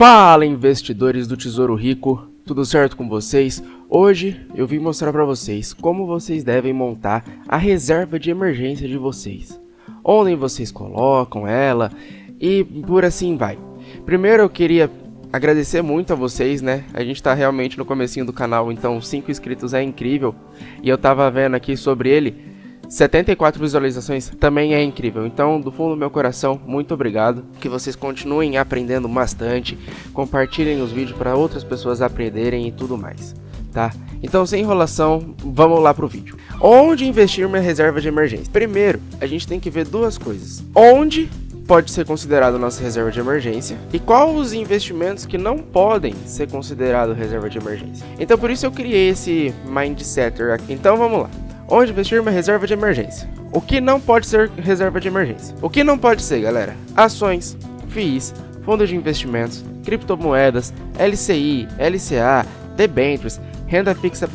Fala, investidores do Tesouro Rico, tudo certo com vocês? Hoje eu vim mostrar para vocês como vocês devem montar a reserva de emergência de vocês, onde vocês colocam ela e por assim vai. Primeiro eu queria agradecer muito a vocês, né? A gente tá realmente no comecinho do canal, então 5 inscritos é incrível e eu tava vendo aqui sobre ele. 74 visualizações também é incrível, então do fundo do meu coração, muito obrigado, que vocês continuem aprendendo bastante, compartilhem os vídeos para outras pessoas aprenderem e tudo mais, tá? Então sem enrolação, vamos lá pro vídeo. Onde investir minha reserva de emergência? Primeiro, a gente tem que ver duas coisas: onde pode ser considerado nossa reserva de emergência e quais os investimentos que não podem ser considerados reserva de emergência. Então por isso eu criei esse Mindsetter aqui. Então vamos lá. Onde investir uma reserva de emergência? O que não pode ser reserva de emergência? O que não pode ser, galera? Ações, FIIs, fundos de investimentos, criptomoedas, LCI, LCA, debêntures, renda fixa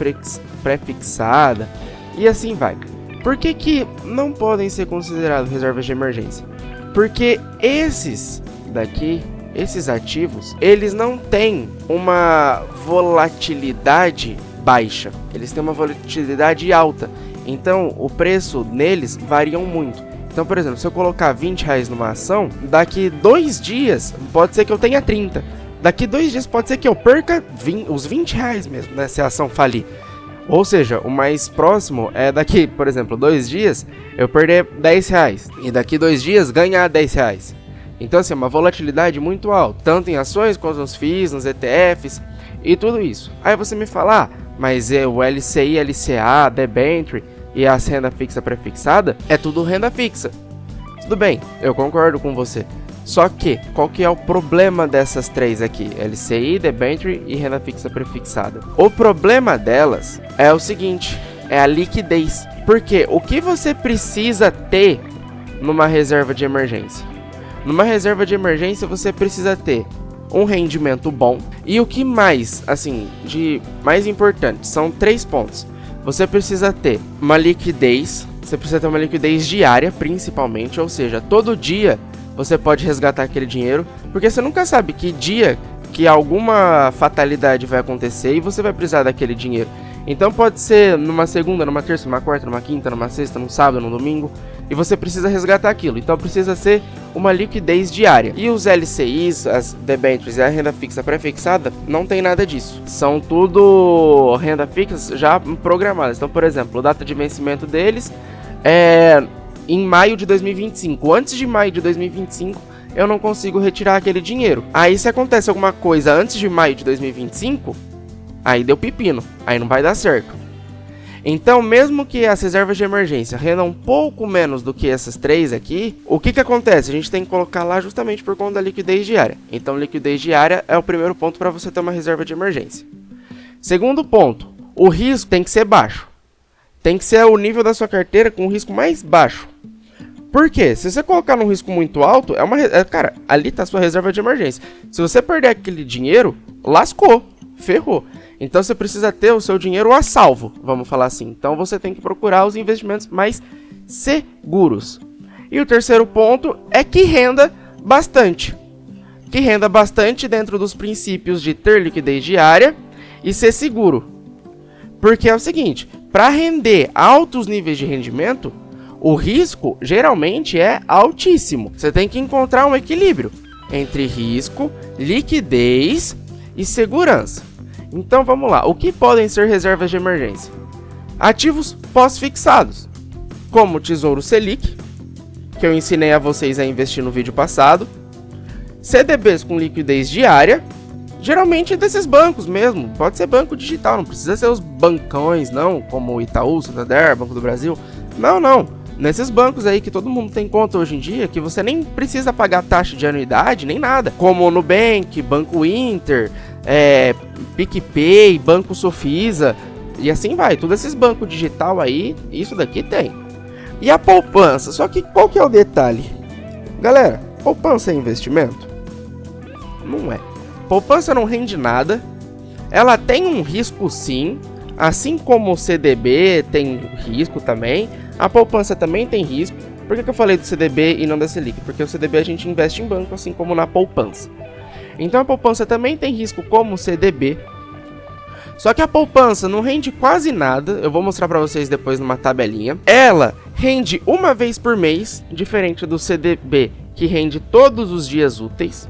pré-fixada e assim vai. Por que não podem ser considerados reservas de emergência? Porque esses daqui, esses ativos, eles não têm uma volatilidade baixa, eles têm uma volatilidade alta, então o preço neles variam muito. Então, por exemplo, se eu colocar R$20 numa ação, daqui 2 dias pode ser que eu tenha 30, daqui 2 dias pode ser que eu perca os R$20 mesmo, né, se a ação falir. Ou seja, o mais próximo é daqui, por exemplo, 2 dias eu perder R$10 e daqui 2 dias ganhar R$10. Então assim, é uma volatilidade muito alta, tanto em ações quanto nos FIIs, nos ETFs e tudo isso. Aí você me fala, mas o LCI, LCA, debenture e a renda fixa pré-fixada é tudo renda fixa. Tudo bem, eu concordo com você. Só que, qual que é o problema dessas três aqui? LCI, debenture e renda fixa pré-fixada. O problema delas é o seguinte, é a liquidez. Porque o que você precisa ter numa reserva de emergência? Numa reserva de emergência você precisa ter um rendimento bom e o que mais, assim, de mais importante, são 3 pontos. Você precisa ter uma liquidez, você precisa ter uma liquidez diária, principalmente, ou seja, todo dia você pode resgatar aquele dinheiro, porque você nunca sabe que dia que alguma fatalidade vai acontecer e você vai precisar daquele dinheiro. Então pode ser numa segunda, numa terça, numa quarta, numa quinta, numa sexta, num sábado, num domingo, e você precisa resgatar aquilo. Então precisa ser uma liquidez diária. E os LCIs, as debêntures e a renda fixa pré-fixada não tem nada disso. São tudo renda fixa já programadas. Então, por exemplo, a data de vencimento deles é em maio de 2025. Antes de maio de 2025, eu não consigo retirar aquele dinheiro. Aí se acontece alguma coisa antes de maio de 2025, aí deu pepino, aí não vai dar certo. Então, mesmo que as reservas de emergência rendam um pouco menos do que essas 3 aqui, o que acontece? A gente tem que colocar lá justamente por conta da liquidez diária. Então, liquidez diária é o primeiro ponto para você ter uma reserva de emergência. Segundo ponto, o risco tem que ser baixo. Tem que ser o nível da sua carteira com o risco mais baixo. Por quê? Se você colocar num risco muito alto, cara, ali está a sua reserva de emergência. Se você perder aquele dinheiro, lascou, ferrou. Então você precisa ter o seu dinheiro a salvo, vamos falar assim. Então você tem que procurar os investimentos mais seguros. E o terceiro ponto é que renda bastante. Que renda bastante dentro dos princípios de ter liquidez diária e ser seguro. Porque é o seguinte, para render altos níveis de rendimento, o risco geralmente é altíssimo. Você tem que encontrar um equilíbrio entre risco, liquidez e segurança. Então vamos lá, o que podem ser reservas de emergência? Ativos pós-fixados, como o Tesouro Selic, que eu ensinei a vocês a investir no vídeo passado, CDBs com liquidez diária, geralmente é desses bancos mesmo, pode ser banco digital, não precisa ser os bancões não, como o Itaú, Santander, Banco do Brasil, não, nesses bancos aí que todo mundo tem conta hoje em dia, que você nem precisa pagar taxa de anuidade, nem nada, como o Nubank, Banco Inter, PicPay, Banco Sofisa e assim vai, todos esses bancos digital aí, isso daqui tem. E a poupança, só que qual que é o detalhe? Galera, poupança é investimento? Não é. Poupança não rende nada, ela tem um risco sim, assim como o CDB tem risco também, a poupança também tem risco. Por que eu falei do CDB e não da Selic? Porque o CDB a gente investe em banco, assim como na poupança. Então a poupança também tem risco como o CDB. Só que a poupança não rende quase nada, eu vou mostrar para vocês depois numa tabelinha. Ela rende uma vez por mês, diferente do CDB, que rende todos os dias úteis.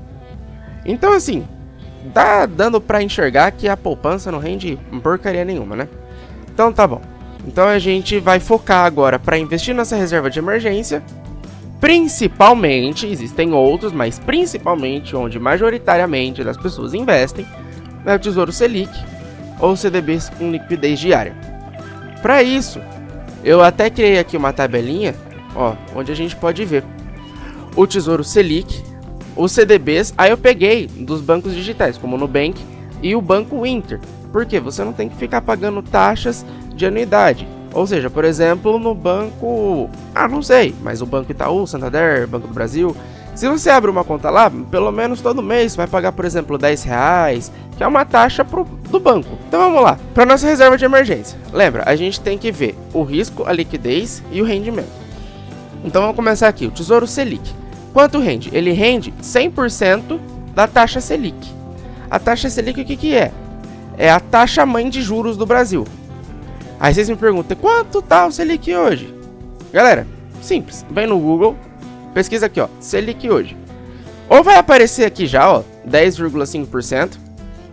Então assim, tá dando para enxergar que a poupança não rende porcaria nenhuma, né? Então tá bom. Então a gente vai focar agora para investir nessa reserva de emergência. Principalmente, existem outros, mas principalmente onde majoritariamente as pessoas investem, é o Tesouro Selic ou CDBs com liquidez diária. Para isso, eu até criei aqui uma tabelinha, ó, onde a gente pode ver o Tesouro Selic, os CDBs, aí eu peguei dos bancos digitais, como o Nubank e o Banco Inter, porque você não tem que ficar pagando taxas de anuidade. Ou seja, por exemplo, no banco, não sei, mas o Banco Itaú, Santander, Banco do Brasil, se você abre uma conta lá, pelo menos todo mês você vai pagar, por exemplo, R$10, que é uma taxa do banco. Então vamos lá, para nossa reserva de emergência. Lembra, a gente tem que ver o risco, a liquidez e o rendimento. Então vamos começar aqui, o Tesouro Selic. Quanto rende? Ele rende 100% da taxa Selic. A taxa Selic o que é? É a taxa mãe de juros do Brasil. Aí vocês me perguntam, quanto tá o Selic hoje? Galera, simples, vem no Google, pesquisa aqui, ó, Selic hoje. Ou vai aparecer aqui já, ó, 10,5%.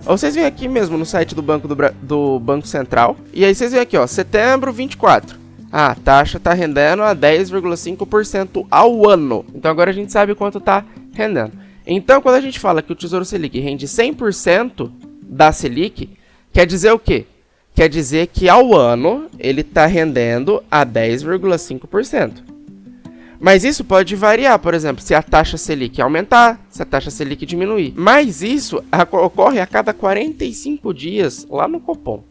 Ou vocês vêm aqui mesmo no site do Banco Central. E aí vocês vêm aqui, ó, setembro 24. A taxa tá rendendo a 10,5% ao ano. Então agora a gente sabe quanto tá rendendo. Então quando a gente fala que o Tesouro Selic rende 100% da Selic, quer dizer o quê? Quer dizer que ao ano ele está rendendo a 10,5%. Mas isso pode variar, por exemplo, se a taxa Selic aumentar, se a taxa Selic diminuir. Mas isso ocorre a cada 45 dias lá no Copom.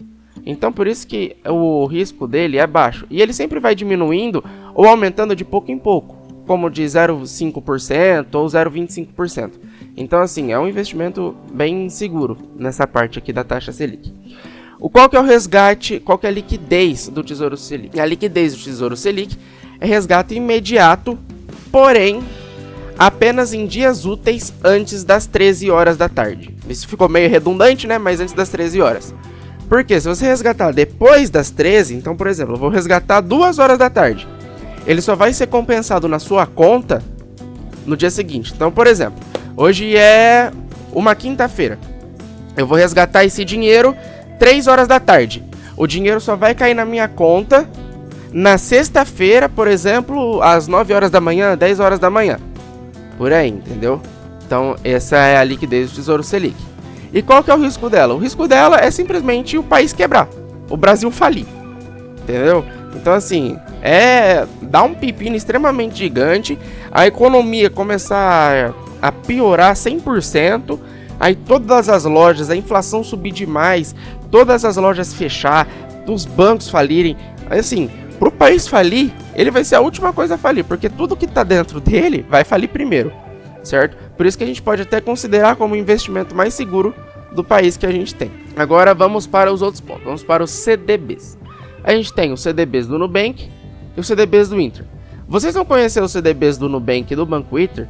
Então por isso que o risco dele é baixo. E ele sempre vai diminuindo ou aumentando de pouco em pouco, como de 0,5% ou 0,25%. Então assim, é um investimento bem seguro nessa parte aqui da taxa Selic. Qual que é o resgate, qual que é a liquidez do Tesouro Selic? A liquidez do Tesouro Selic é resgate imediato, porém, apenas em dias úteis antes das 13 horas da tarde. Isso ficou meio redundante, né? Mas antes das 13 horas. Porque se você resgatar depois das 13, então, por exemplo, eu vou resgatar 2 horas da tarde. Ele só vai ser compensado na sua conta no dia seguinte. Então, por exemplo, hoje é uma quinta-feira. Eu vou resgatar esse dinheiro 3 horas da tarde. O dinheiro só vai cair na minha conta na sexta-feira, por exemplo, às 9 horas da manhã, 10 horas da manhã. Por aí, entendeu? Então, essa é a liquidez do Tesouro Selic. E qual que é o risco dela? O risco dela é simplesmente o país quebrar. O Brasil falir. Entendeu? Então, assim, dá um pepino extremamente gigante. A economia começar a piorar 100%. Aí todas as lojas, a inflação subir demais, todas as lojas fechar, os bancos falirem. Assim, pro país falir, ele vai ser a última coisa a falir, porque tudo que tá dentro dele vai falir primeiro, certo? Por isso que a gente pode até considerar como o investimento mais seguro do país que a gente tem. Agora vamos para os outros pontos, vamos para os CDBs. A gente tem os CDBs do Nubank e os CDBs do Inter. Vocês vão conhecer os CDBs do Nubank e do Banco Inter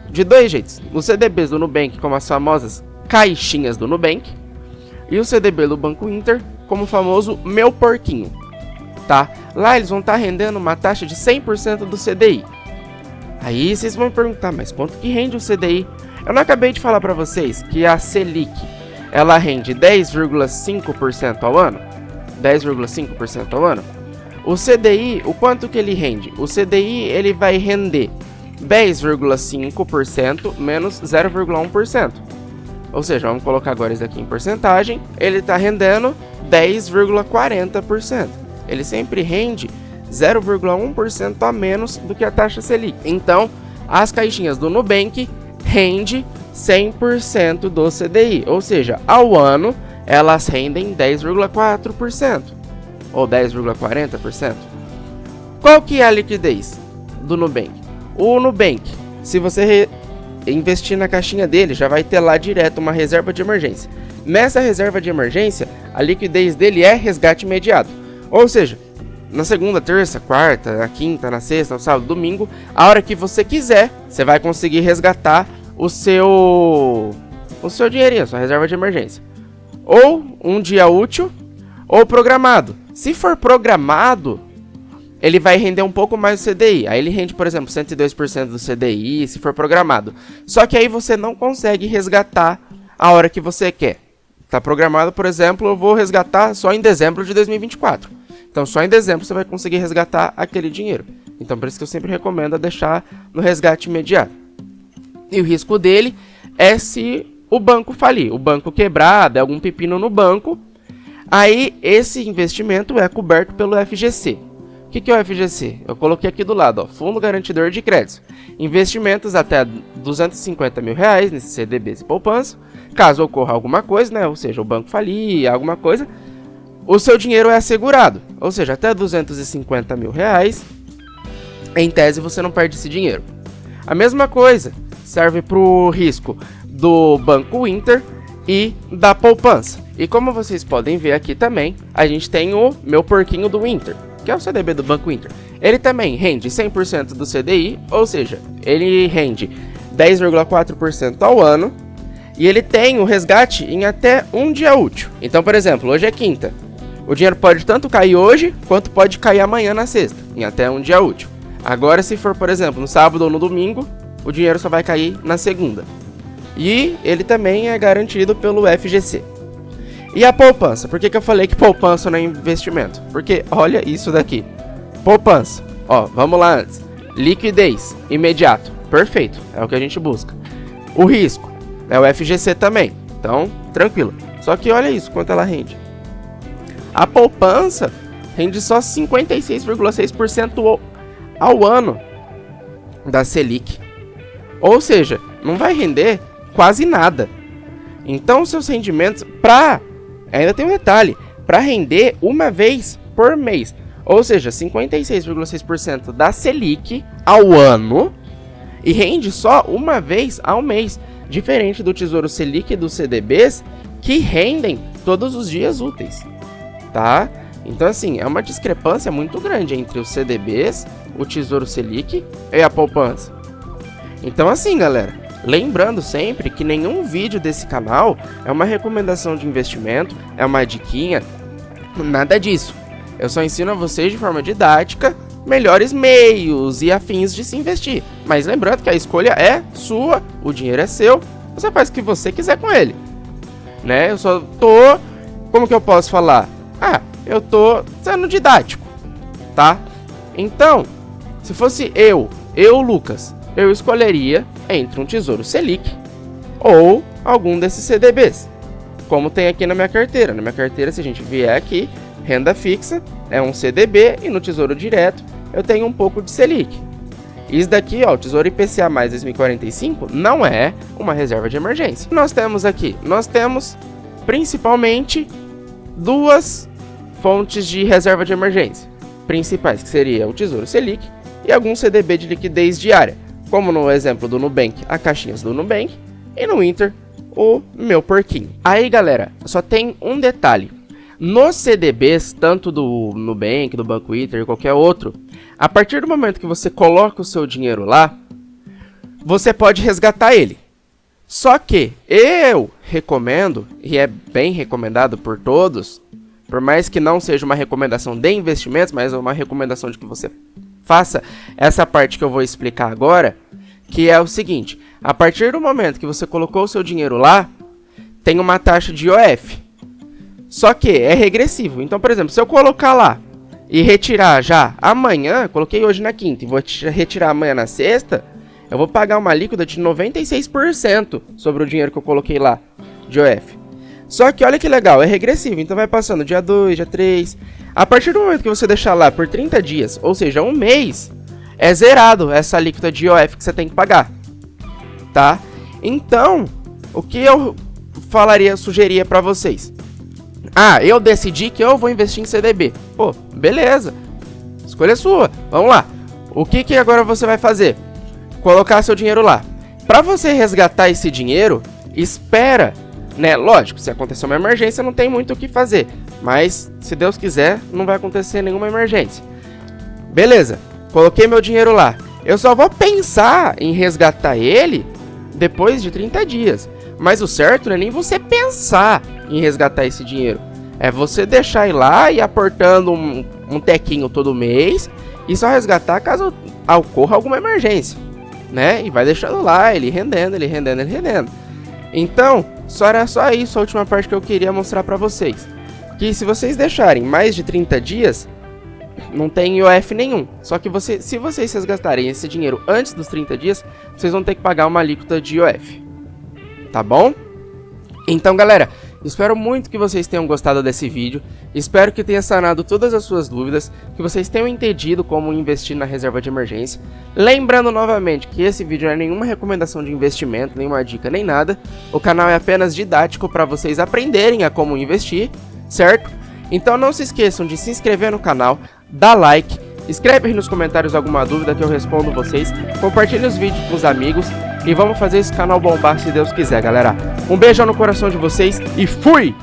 de dois jeitos. Os CDBs do Nubank como as famosas caixinhas do Nubank e o CDB do Banco Inter como o famoso meu porquinho, tá? Lá eles vão estar rendendo uma taxa de 100% do CDI. Aí vocês vão me perguntar, mas quanto que rende o CDI? Eu não acabei de falar para vocês que a Selic, ela rende 10,5% ao ano? 10,5% ao ano? O CDI, o quanto que ele rende? O CDI, ele vai render 10,5% menos 0,1%. Ou seja, vamos colocar agora isso aqui em porcentagem. Ele está rendendo 10,40%. Ele sempre rende 0,1% a menos do que a taxa Selic. Então, as caixinhas do Nubank rende 100% do CDI. Ou seja, ao ano, elas rendem 10,4% ou 10,40%. Qual que é a liquidez do Nubank? O Nubank, se você investir na caixinha dele, já vai ter lá direto uma reserva de emergência. Nessa reserva de emergência, a liquidez dele é resgate imediato. Ou seja, na segunda, terça, quarta, na quinta, na sexta, no sábado, domingo, a hora que você quiser, você vai conseguir resgatar o seu o seu dinheirinho, a sua reserva de emergência. Ou um dia útil, ou programado. Se for programado, ele vai render um pouco mais do CDI. Aí ele rende, por exemplo, 102% do CDI, se for programado. Só que aí você não consegue resgatar a hora que você quer. Tá programado, por exemplo, eu vou resgatar só em dezembro de 2024. Então, só em dezembro você vai conseguir resgatar aquele dinheiro. Então, por isso que eu sempre recomendo deixar no resgate imediato. E o risco dele é se o banco falir, o banco quebrar, der algum pepino no banco. Aí, esse investimento é coberto pelo FGC. O que é o FGC? Eu coloquei aqui do lado, ó, Fundo Garantidor de Crédito. Investimentos até R$250 mil nesses CDBs e poupança. Caso ocorra alguma coisa, né? Ou seja, o banco falir, alguma coisa, o seu dinheiro é assegurado. Ou seja, até R$250 mil, em tese você não perde esse dinheiro. A mesma coisa serve para o risco do Banco Inter e da poupança. E como vocês podem ver aqui também, a gente tem o meu porquinho do Inter, que é o CDB do Banco Inter. Ele também rende 100% do CDI, ou seja, ele rende 10,4% ao ano, e ele tem o resgate em até um dia útil. Então, por exemplo, hoje é quinta. O dinheiro pode tanto cair hoje, quanto pode cair amanhã na sexta, em até um dia útil. Agora, se for, por exemplo, no sábado ou no domingo, o dinheiro só vai cair na segunda. E ele também é garantido pelo FGC. E a poupança? Por que eu falei que poupança não é investimento? Porque olha isso daqui. Poupança. Ó, vamos lá antes. Liquidez, imediato. Perfeito, é o que a gente busca. O risco é o FGC também. Então, tranquilo. Só que olha isso, quanto ela rende. A poupança rende só 56,6% ao ano da Selic. Ou seja, não vai render quase nada. Então, seus rendimentos, ainda tem um detalhe, para render uma vez por mês. Ou seja, 56,6% da Selic ao ano e rende só uma vez ao mês. Diferente do Tesouro Selic e dos CDBs, que rendem todos os dias úteis. Tá? Então, assim, é uma discrepância muito grande entre os CDBs, o Tesouro Selic e a poupança. Então, assim, galera, lembrando sempre que nenhum vídeo desse canal é uma recomendação de investimento, é uma diquinha, nada disso. Eu só ensino a vocês de forma didática melhores meios e afins de se investir. Mas lembrando que a escolha é sua, o dinheiro é seu, você faz o que você quiser com ele. Né? Eu só tô... Como que eu posso falar? Eu tô sendo didático, tá? Então, se fosse eu, Lucas, eu escolheria entre um Tesouro Selic ou algum desses CDBs, como tem aqui na minha carteira. Na minha carteira, se a gente vier aqui, renda fixa é um CDB e no Tesouro Direto eu tenho um pouco de Selic. Isso daqui, ó, o Tesouro IPCA mais 2045 não é uma reserva de emergência. Nós temos aqui, principalmente duas fontes de reserva de emergência principais, que seria o Tesouro Selic e algum CDB de liquidez diária, como no exemplo do Nubank, a caixinhas do Nubank, e no Inter, o meu porquinho. Aí, galera, só tem um detalhe. Nos CDBs, tanto do Nubank, do Banco Inter e qualquer outro, a partir do momento que você coloca o seu dinheiro lá, você pode resgatar ele. Só que eu recomendo, e é bem recomendado por todos, por mais que não seja uma recomendação de investimentos, mas é uma recomendação de que você faça essa parte que eu vou explicar agora, que é o seguinte: a partir do momento que você colocou o seu dinheiro lá, tem uma taxa de IOF. Só que é regressivo. Então, por exemplo, se eu colocar lá e retirar já amanhã, coloquei hoje na quinta e vou retirar amanhã na sexta, eu vou pagar uma alíquota de 96% sobre o dinheiro que eu coloquei lá de IOF. Só que olha que legal, é regressivo, então vai passando dia 2, dia 3. A partir do momento que você deixar lá por 30 dias, ou seja, um mês, é zerado essa alíquota de IOF que você tem que pagar. Tá? Então, o que eu sugeria pra vocês? Eu decidi que eu vou investir em CDB. Pô, beleza. Escolha sua. Vamos lá. O que agora você vai fazer? Colocar seu dinheiro lá. Pra você resgatar esse dinheiro, espera, né? Lógico, se acontecer uma emergência, não tem muito o que fazer. Mas, se Deus quiser, não vai acontecer nenhuma emergência. Beleza. Coloquei meu dinheiro lá. Eu só vou pensar em resgatar ele depois de 30 dias. Mas o certo não é nem você pensar em resgatar esse dinheiro. É você deixar ir lá e ir aportando um tequinho todo mês e só resgatar caso ocorra alguma emergência, né? E vai deixando lá, ele rendendo. Então, era só isso a última parte que eu queria mostrar pra vocês. Que se vocês deixarem mais de 30 dias, não tem IOF nenhum. Só que se vocês resgatarem esse dinheiro antes dos 30 dias, vocês vão ter que pagar uma alíquota de IOF. Tá bom? Então, galera, espero muito que vocês tenham gostado desse vídeo. Espero que tenha sanado todas as suas dúvidas, que vocês tenham entendido como investir na reserva de emergência. Lembrando novamente que esse vídeo não é nenhuma recomendação de investimento, nenhuma dica, nem nada. O canal é apenas didático para vocês aprenderem a como investir, certo? Então não se esqueçam de se inscrever no canal, dar like, escreve aí nos comentários alguma dúvida que eu respondo vocês, compartilhe os vídeos com os amigos e vamos fazer esse canal bombar se Deus quiser, galera. Um beijão no coração de vocês e fui!